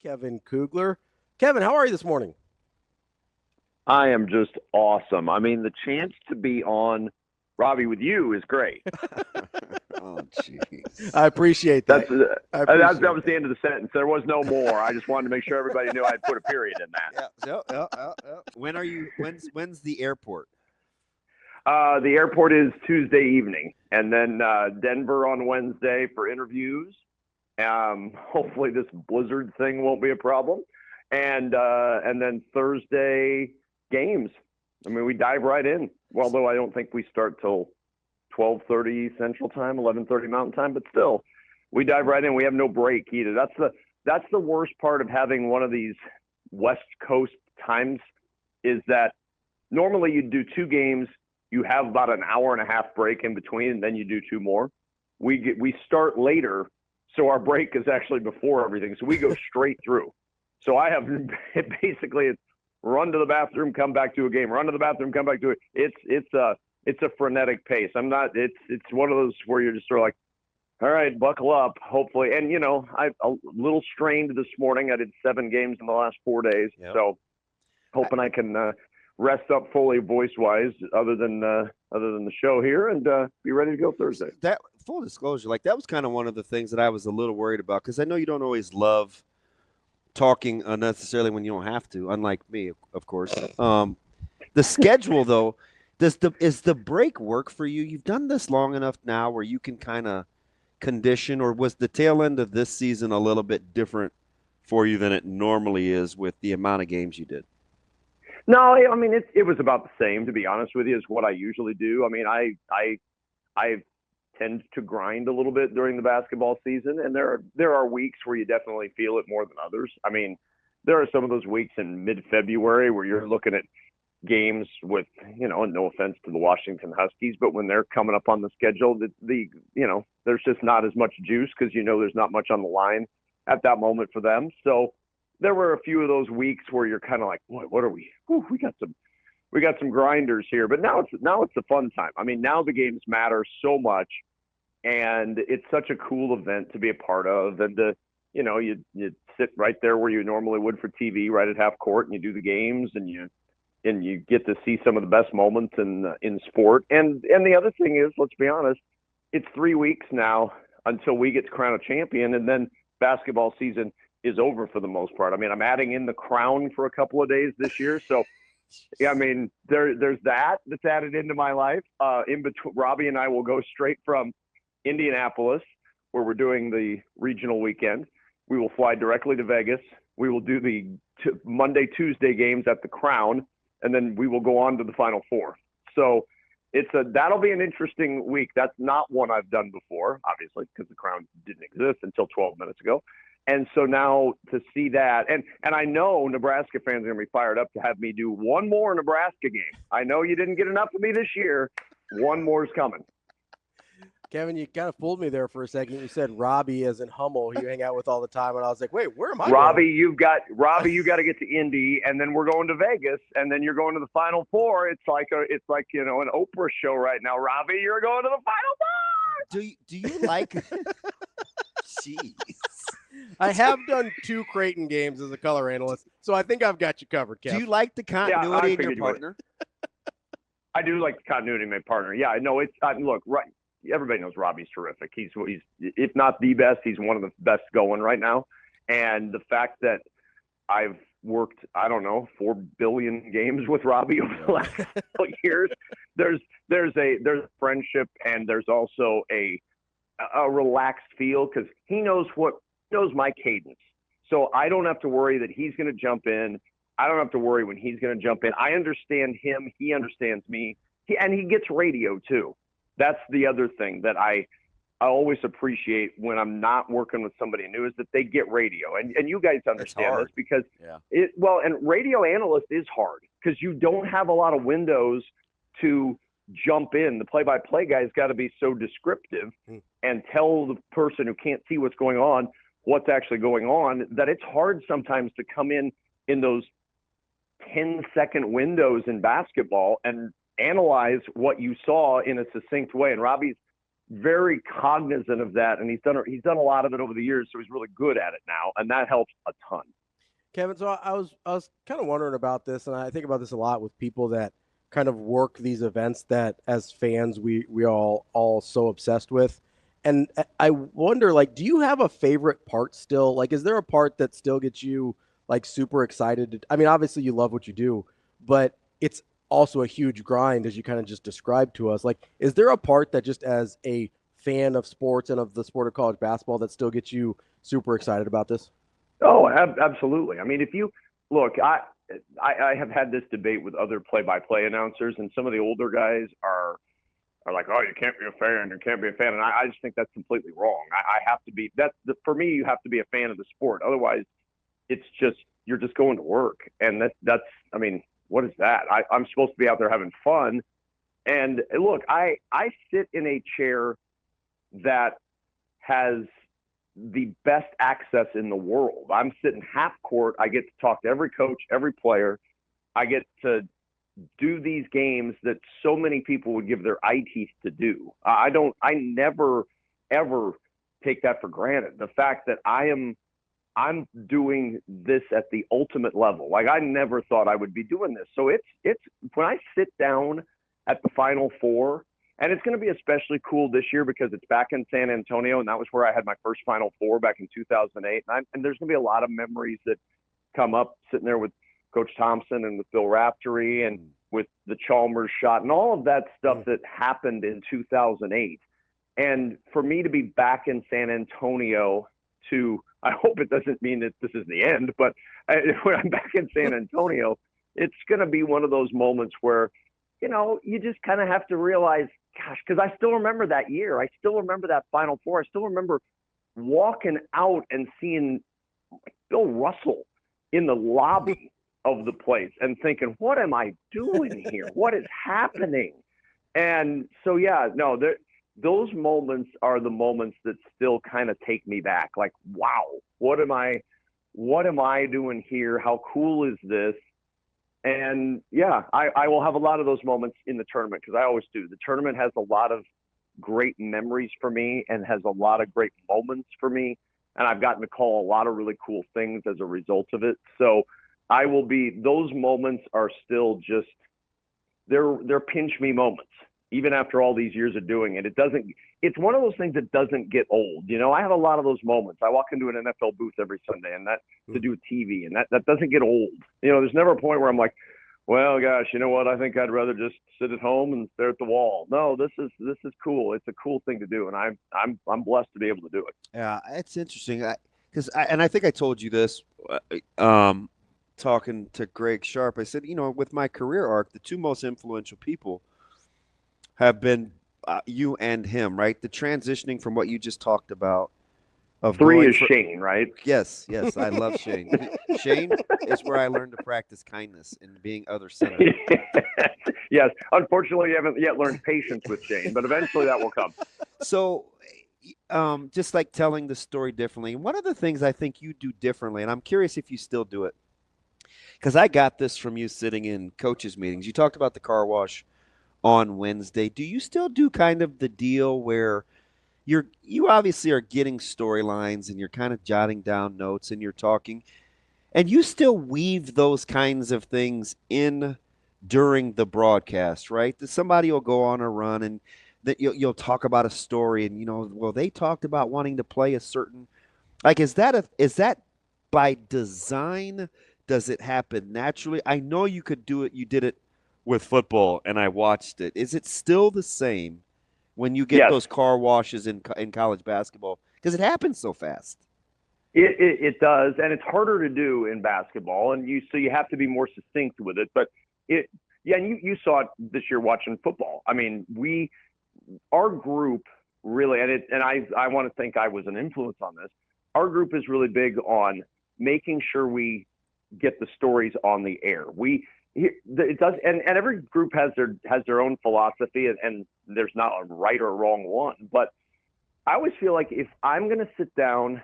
Kevin Kugler. Kevin, how are you this morning? I am just awesome. I mean, the chance to be on Ravi with you is great. Oh, jeez. I appreciate that. That was the end of the sentence. There was no more. I just wanted to make sure everybody knew I'd put a period in that. Yeah. When are you? When's the airport? The airport is Tuesday evening, and then Denver on Wednesday for interviews. Hopefully this blizzard thing won't be a problem, and then Thursday games. I mean, we dive right in. Although I don't think we start till 12:30 Central Time, 11:30 Mountain Time, but still, we dive right in. We have no break either. That's the worst part of having one of these West Coast times is that normally you do two games. You have about an hour and a half break in between, and then you do two more. We start later, so our break is actually before everything. So we go straight through. So I have basically it's run to the bathroom, come back to a game. Run to the bathroom, come back to it. It's a frenetic pace. It's one of those where you're just sort of like, all right, buckle up. Hopefully, and I'm a little strained this morning. I did 7 games in the last 4 days, so hoping I can rest up fully voice-wise, other than the show here, and be ready to go Thursday. That full disclosure, that was kind of one of the things that I was a little worried about, because I know you don't always love talking unnecessarily when you don't have to, unlike me, of course. The schedule, though, is the break work for you? You've done this long enough now where you can kind of condition, or was the tail end of this season a little bit different for you than it normally is with the amount of games you did? No, I mean it was about the same, to be honest with you, as what I usually do. I mean, I tend to grind a little bit during the basketball season, and there are weeks where you definitely feel it more than others. I mean, there are some of those weeks in mid-February where you're looking at games with, no offense to the Washington Huskies, but when they're coming up on the schedule, there's just not as much juice because there's not much on the line at that moment for them. So there were a few of those weeks where you're kind of like, what are we? Whew, we got some grinders here. But now it's a fun time. I mean, now the games matter so much, and it's such a cool event to be a part of. And you sit right there where you normally would for TV, right at half court, and you do the games, and you get to see some of the best moments in sport. And the other thing is, let's be honest, it's 3 weeks now until we get to crown a champion, and then basketball season is over for the most part. I mean, I'm adding in the crown for a couple of days this year. So, yeah, I mean, there's that's added into my life. In between, Robbie and I will go straight from Indianapolis, where we're doing the regional weekend. We will fly directly to Vegas. We will do the Monday, Tuesday games at the Crown, and then we will go on to the Final Four. So that'll be an interesting week. That's not one I've done before, obviously, because the Crown didn't exist until 12 minutes ago. And so now to see that, and I know Nebraska fans are going to be fired up to have me do one more Nebraska game. I know you didn't get enough of me this year. One more is coming. Kevin, you kind of fooled me there for a second. You said Robbie as in Hummel, who you hang out with all the time, and I was like, wait, where am I? Robbie, you got to get to Indy, and then we're going to Vegas, and then you're going to the Final Four. It's like an Oprah show right now. Robbie, you're going to the Final Four. Do you like? Jeez. I have done 2 Creighton games as a color analyst, so I think I've got you covered, Kev. Do you like the continuity in your partner? I do like the continuity in my partner. Yeah, I know. Look, right. Everybody knows Robbie's terrific. He's if not the best, he's one of the best going right now. And the fact that I've worked, 4 billion games with Robbie over the last couple years, there's a friendship, and there's also a relaxed feel because he knows my cadence. So I don't have to worry that he's going to jump in. I don't have to worry when he's going to jump in. I understand him. He understands me. And he gets radio too. That's the other thing that I always appreciate when I'm not working with somebody new is that they get radio. And you guys understand this because and radio analyst is hard because you don't have a lot of windows to jump in. The play-by-play guy's got to be so descriptive and tell the person who can't see what's going on what's actually going on that it's hard sometimes to come in those 10-second windows in basketball and analyze what you saw in a succinct way. And Robbie's very cognizant of that, and he's done a lot of it over the years, so he's really good at it now, and that helps a ton. Kevin, so I was kind of wondering about this, and I think about this a lot with people that kind of work these events that as fans we all so obsessed with. And I wonder, like, do you have a favorite part still? Like, is there a part that still gets you like super excited? I mean, obviously you love what you do, but it's also a huge grind, as you kind of just described to us. Like, is there a part that just as a fan of sports and of the sport of college basketball that still gets you super excited about this? Oh, absolutely. I mean, if you look, I have had this debate with other play-by-play announcers, and some of the older guys are like, oh, you can't be a fan, and I just think that's completely wrong. I have to be. For me, you have to be a fan of the sport. Otherwise, it's just you're just going to work, and that's. I mean, what is that? I'm supposed to be out there having fun, and look, I sit in a chair that has the best access in the world. I'm sitting half court. I get to talk to every coach, every player. I get to do these games that so many people would give their eye teeth to do. I never ever take that for granted. The fact that I'm doing this at the ultimate level. Like, I never thought I would be doing this. So it's when I sit down at the Final Four, and it's going to be especially cool this year because it's back in San Antonio, and that was where I had my first Final Four back in 2008. And there's going to be a lot of memories that come up sitting there with Coach Thompson and with Bill Raftery and with the Chalmers shot and all of that stuff that happened in 2008. And for me to be back in San Antonio I hope it doesn't mean that this is the end, but when I'm back in San Antonio, it's going to be one of those moments where, you just kind of have to realize, gosh, because I still remember that year. I still remember that Final Four. I still remember walking out and seeing Bill Russell in the lobby of the place and thinking, what am I doing here? What is happening? And so, yeah, no, those moments are the moments that still kind of take me back. Like, wow, what am I doing here? How cool is this? And yeah, I will have a lot of those moments in the tournament because I always do. The tournament has a lot of great memories for me and has a lot of great moments for me. And I've gotten to call a lot of really cool things as a result of it. So those moments are still just, they're pinch me moments, even after all these years of doing it. It's one of those things that doesn't get old. I have a lot of those moments. I walk into an NFL booth every Sunday and to do TV, and that doesn't get old. There's never a point where I'm like, well, gosh, you know what? I think I'd rather just sit at home and stare at the wall. No, this is cool. It's a cool thing to do, and I'm blessed to be able to do it. Yeah, it's interesting because I think I told you this talking to Greg Sharp. I said, with my career arc, the two most influential people have been you and him, right? The transitioning from what you just talked about. Of 3 is Shane, right? Yes, I love Shane. Shane is where I learned to practice kindness and being other-centered. Yes, unfortunately, you haven't yet learned patience with Shane, but eventually that will come. So, just like telling the story differently, one of the things I think you do differently, and I'm curious if you still do it, because I got this from you sitting in coaches' meetings. You talked about the car wash on Wednesday. Do you still do kind of the deal where you obviously are getting storylines and you're kind of jotting down notes and you're talking, and you still weave those kinds of things in during the broadcast, right? That somebody will go on a run and that you'll talk about a story and they talked about wanting to play a certain, like, is that by design? Does it happen naturally? I know you could do it. You did it with football, and I watched it. Is it still the same when you get those car washes in college basketball? Because it happens so fast. It does, and it's harder to do in basketball, and you have to be more succinct with it. But and you saw it this year watching football. I mean, our group really, and I want to think I was an influence on this. Our group is really big on making sure we get the stories on the air. It does, and every group has their own philosophy, and there's not a right or wrong one. But I always feel like if I'm going to sit down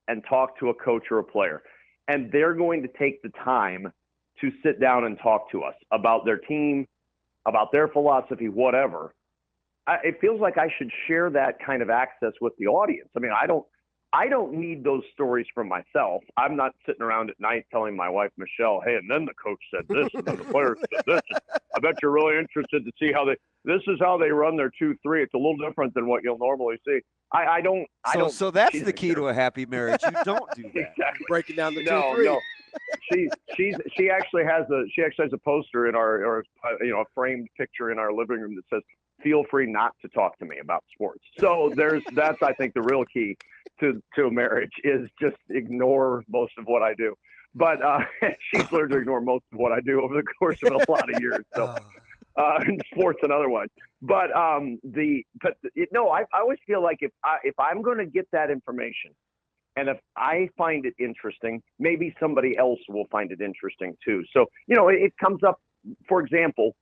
and talk to a coach or a player, and they're going to take the time to sit down and talk to us about their team, about their philosophy, whatever, it feels like I should share that kind of access with the audience. I mean, I don't need those stories from myself. I'm not sitting around at night telling my wife, Michelle, hey, and then the coach said this, and then the players said this. I bet you're really interested to see this is how they run their 2-3. It's a little different than what you'll normally see. I don't. So that's the key to a happy marriage. You don't do that. Exactly. Breaking down the 2-3. No. She actually has a poster in our a framed picture in our living room that says, feel free not to talk to me about sports. So that's I think the real key to a marriage is just ignore most of what I do. But she's learned to ignore most of what I do over the course of a lot of years. So in sports and otherwise. But I always feel like if I'm going to get that information, and if I find it interesting, maybe somebody else will find it interesting too. So, it comes up, for example,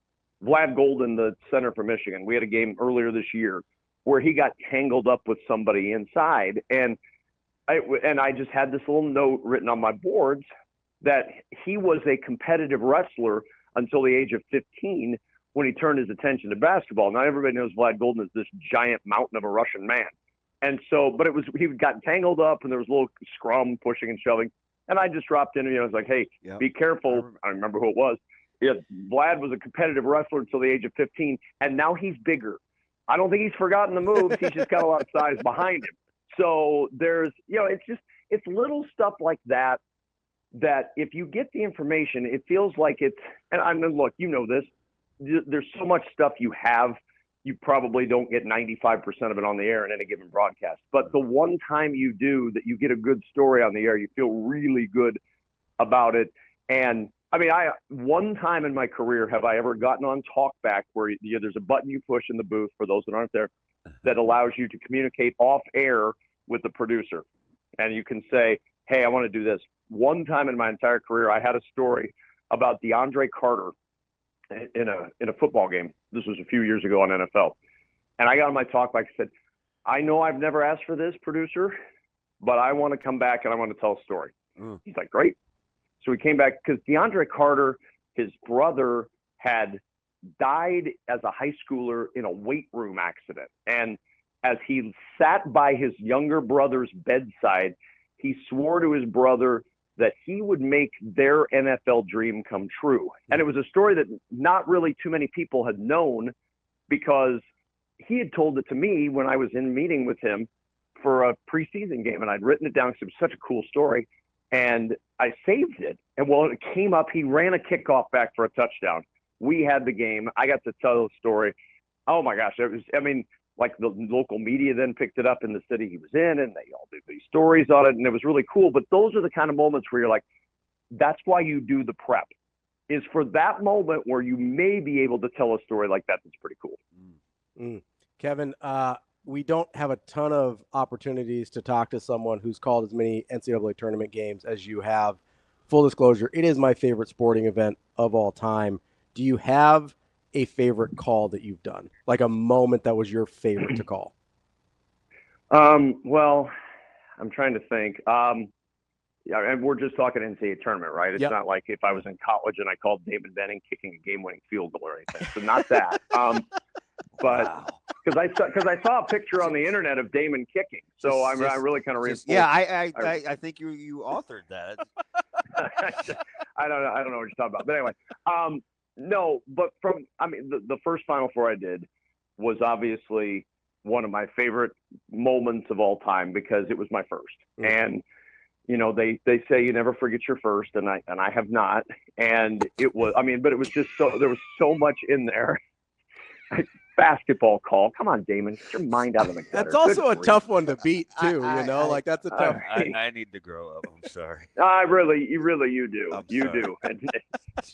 Vlad Golden, the center for Michigan. We had a game earlier this year where he got tangled up with somebody inside. And I just had this little note written on my boards that he was a competitive wrestler until the age of 15 when he turned his attention to basketball. Now everybody knows Vlad Golden is this giant mountain of a Russian man. And so, but he got tangled up and there was a little scrum pushing and shoving. And I just dropped in and I was like, hey, be careful. I remember who it was. Yeah, Vlad was a competitive wrestler until the age of 15, and now he's bigger. I don't think he's forgotten the moves. He's just got a lot of size behind him. So there's, it's little stuff like that if you get the information, it feels like it's, and I mean, look, this, there's so much stuff you probably don't get 95% of it on the air in any given broadcast. But the one time you do that you get a good story on the air, you feel really good about it. And I mean, one time in my career have I ever gotten on talkback where there's a button you push in the booth, for those that aren't there, that allows you to communicate off air with the producer. And you can say, hey, I want to do this. One time in my entire career, I had a story about DeAndre Carter in a football game. This was a few years ago on NFL. And I got on my talkback and said, I know I've never asked for this, producer, but I want to come back and I want to tell a story. He's like, great. So we came back because DeAndre Carter, his brother, had died as a high schooler in a weight room accident. And as he sat by his younger brother's bedside, he swore to his brother that he would make their NFL dream come true. And it was a story that not really too many people had known, because he had told it to me when I was in meeting with him for a preseason game. And I'd written it down because it was such a cool story. And I saved it. And when it came up, he ran a kickoff back for a touchdown. We had the game. I got to tell the story. Oh my gosh. Like the local media then picked it up in the city he was in, and they all did these stories on it. And it was really cool. But those are the kind of moments where you're like, that's why you do the prep, is for that moment where you may be able to tell a story like that. That's pretty cool. Kevin, we don't have a ton of opportunities to talk to someone who's called as many NCAA tournament games as you have. Full disclosure, it is my favorite sporting event of all time. Do you have a favorite call that you've done, like a moment that was your favorite to call? Well, I'm trying to think. And we're just talking NCAA tournament, right? It's not like if I was in college and I called Damon Benning kicking a game-winning field goal or anything. So not that. But because I saw a picture on the internet of Damon kicking, so I really kind of reinforced. Yeah, I think you authored that. I don't know what you're talking about, but anyway, no. But the first Final Four I did was obviously one of my favorite moments of all time because it was my first, and they say you never forget your first, and I have not, and it was but it was just there was so much in there. Basketball call. Come on, Damon. Get your mind out of the gutter. That's also a tough one to beat too, that's a tough. I need to grow up. I'm sorry. You do. You do. And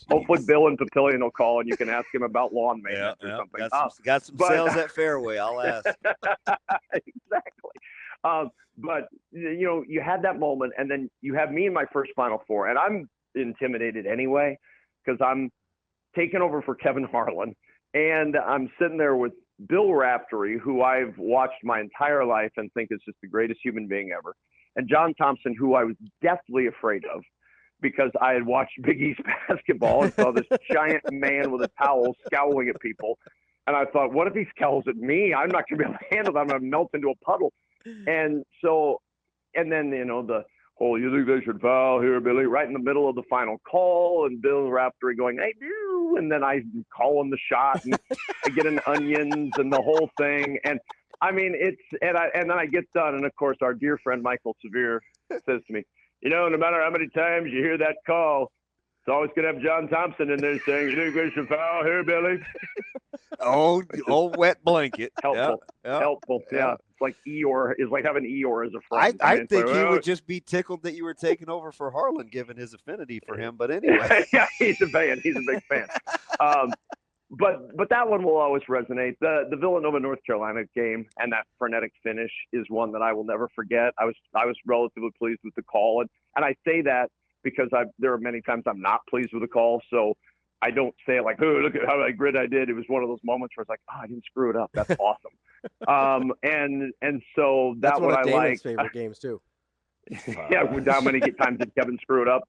hopefully Bill and Papillion will call and you can ask him about lawn maintenance or something. Got some sales at Fairway. I'll ask. Exactly. But you had that moment, and then you have me in my first Final Four, and I'm intimidated anyway because I'm taking over for Kevin Harlan. And I'm sitting there with Bill Raftery, who I've watched my entire life and think is just the greatest human being ever, and John Thompson, who I was deathly afraid of because I had watched Big East basketball and saw this giant man with a towel scowling at people. And I thought, what if he scowls at me? I'm not going to be able to handle that. I'm going to melt into a puddle. And so, and then, the whole, you think they should foul here, Billy, right in the middle of the final call, and Bill Raftery going, "Hey, do," and then I call him the shot, and I get an onions and the whole thing. And I mean, and then I get done, and of course, our dear friend Michael Severe says to me, no matter how many times you hear that call, it's always going to have John Thompson in there saying, "You think they should foul here, Billy?" Old wet blanket. Helpful. Yep. Helpful. Yeah. It's like Eeyore is like having Eeyore as a friend. I think he would just be tickled that you were taking over for Harlan, given his affinity for him. But anyway. Yeah, he's a fan. He's a big fan. But that one will always resonate. The Villanova, North Carolina game and that frenetic finish is one that I will never forget. I was relatively pleased with the call. And I say that because there are many times I'm not pleased with the call. So I don't say it like, "Oh, look at how great I did." It was one of those moments where it's like, "Oh, I didn't screw it up. That's awesome." And so that's what I like. Damon's favorite games too. Yeah, how many times did Kevin screw it up?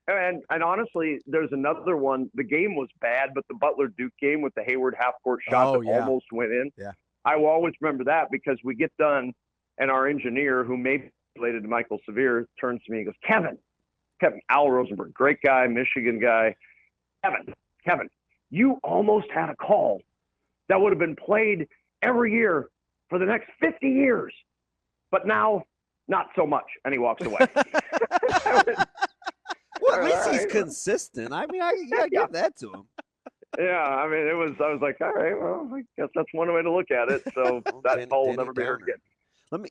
And honestly, there's another one. The game was bad, but the Butler Duke game with the Hayward half court shot almost went in. Yeah, I will always remember that because we get done, and our engineer, who may be related to Michael Severe, turns to me and goes, Kevin, Al Rosenberg, great guy, Michigan guy. Kevin, you almost had a call that would have been played every year for the next 50 years. But now, not so much. And he walks away. Well, at least he's consistent. I mean, I give that to him. Yeah, I mean, I was like, all right, well, I guess that's one way to look at it. So that call will never be heard again. I've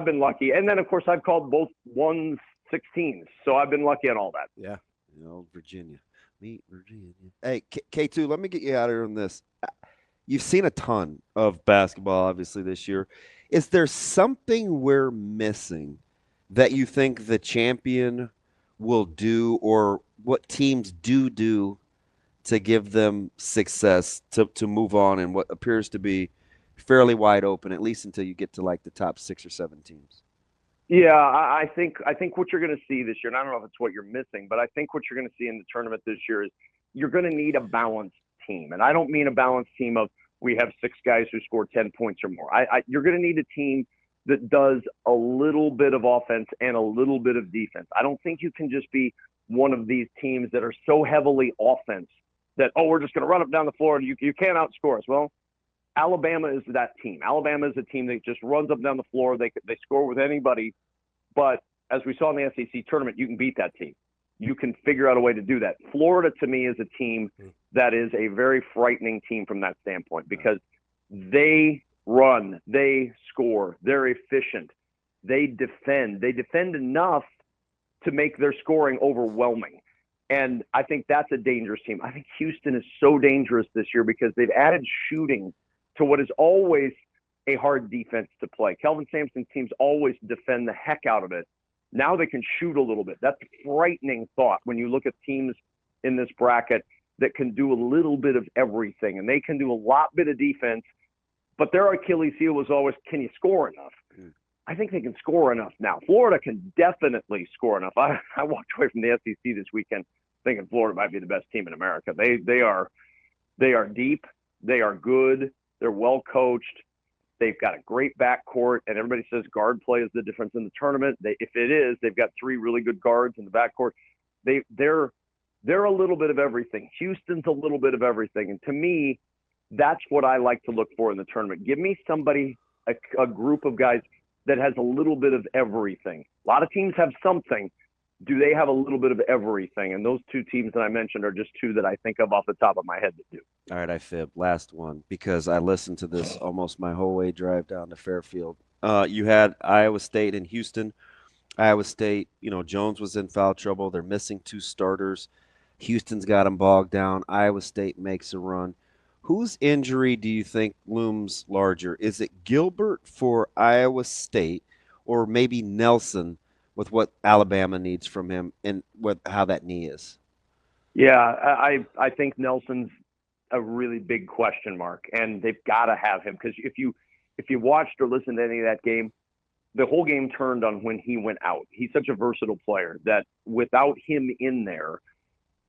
been lucky. And then, of course, I've called both 1-16s. So I've been lucky on all that. Yeah. Virginia. Meet Virginia. Hey, K2, let me get you out here on this. You've seen a ton of basketball, obviously, this year. Is there something we're missing that you think the champion will do, or what teams do to give them success to move on in what appears to be fairly wide open, at least until you get to like the top 6 or 7 teams? Yeah, I think what you're going to see this year, and I don't know if it's what you're missing, but I think what you're going to see in the tournament this year is you're going to need a balanced team. And I don't mean a balanced team of we have 6 guys who score 10 points or more. You're going to need a team that does a little bit of offense and a little bit of defense. I don't think you can just be one of these teams that are so heavily offense that, we're just going to run up down the floor and you can't outscore us. Well, Alabama is that team. Alabama is a team that just runs up and down the floor. They score with anybody. But as we saw in the SEC tournament, you can beat that team. You can figure out a way to do that. Florida, to me, is a team that is a very frightening team from that standpoint because they run, they score, they're efficient, they defend. They defend enough to make their scoring overwhelming. And I think that's a dangerous team. I think Houston is so dangerous this year because they've added shooting to what is always a hard defense to play. Kelvin Sampson's teams always defend the heck out of it. Now they can shoot a little bit. That's a frightening thought when you look at teams in this bracket that can do a little bit of everything. And they can do a lot bit of defense, but their Achilles heel was always, can you score enough? I think they can score enough now. Florida can definitely score enough. I walked away from the SEC this weekend thinking Florida might be the best team in America. They are deep. They are good. They're well coached. They've got a great backcourt, and everybody says guard play is the difference in the tournament. If it is, they've got 3 really good guards in the backcourt. They're a little bit of everything. Houston's a little bit of everything, and to me, that's what I like to look for in the tournament. Give me somebody, a group of guys that has a little bit of everything. A lot of teams have something. Do they have a little bit of everything? And those 2 teams that I mentioned are just 2 that I think of off the top of my head that do. All right, I fib. Last one, because I listened to this almost my whole way drive down to Fairfield. You had Iowa State and Houston. Iowa State, Jones was in foul trouble. They're missing 2 starters. Houston's got them bogged down. Iowa State makes a run. Whose injury do you think looms larger? Is it Gilbert for Iowa State or maybe Nelson with what Alabama needs from him and how that knee is? Yeah, I think Nelson's a really big question mark, and they've got to have him because if you watched or listened to any of that game, the whole game turned on when he went out. He's such a versatile player that without him in there,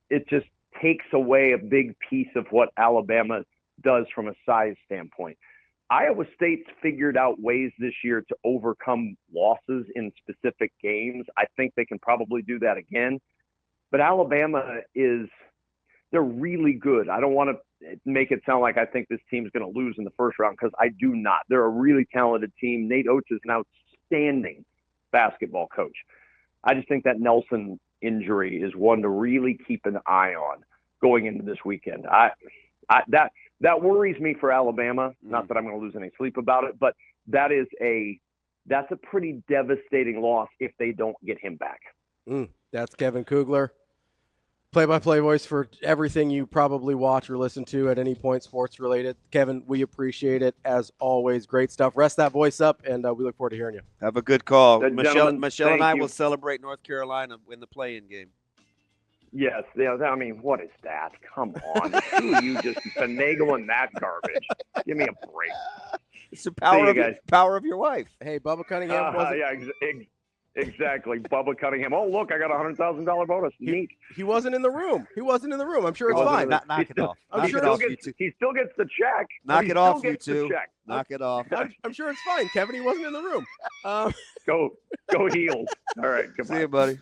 it just takes away a big piece of what Alabama does from a size standpoint. Iowa State's figured out ways this year to overcome losses in specific games. I think they can probably do that again. But Alabama they're really good. I don't want to make it sound like I think this team's going to lose in the first round, because I do not. They're a really talented team. Nate Oates is an outstanding basketball coach. I just think that Nelson injury is one to really keep an eye on going into this weekend. That worries me for Alabama. Not that I'm going to lose any sleep about it, but that's a pretty devastating loss if they don't get him back. That's Kevin Kugler, play-by-play voice for everything you probably watch or listen to at any point sports related. Kevin, we appreciate it as always. Great stuff. Rest that voice up, and we look forward to hearing you. Have a good call. Michelle and I you. will celebrate North Carolina in the play-in game. Yes, I mean, what is that? Come on. You just finagling that garbage. Give me a break. It's the power of your wife. Hey, Bubba Cunningham wasn't... Yeah, exactly. Bubba Cunningham. Oh, look, I got a $100,000 bonus. Neat. He wasn't in the room. I'm sure it's fine. Knock it off. He still gets the check. Knock it off, you two. Knock it off. I'm sure it's fine, Kevin. He wasn't in the room. Go Heels. All right. Goodbye. See you, buddy.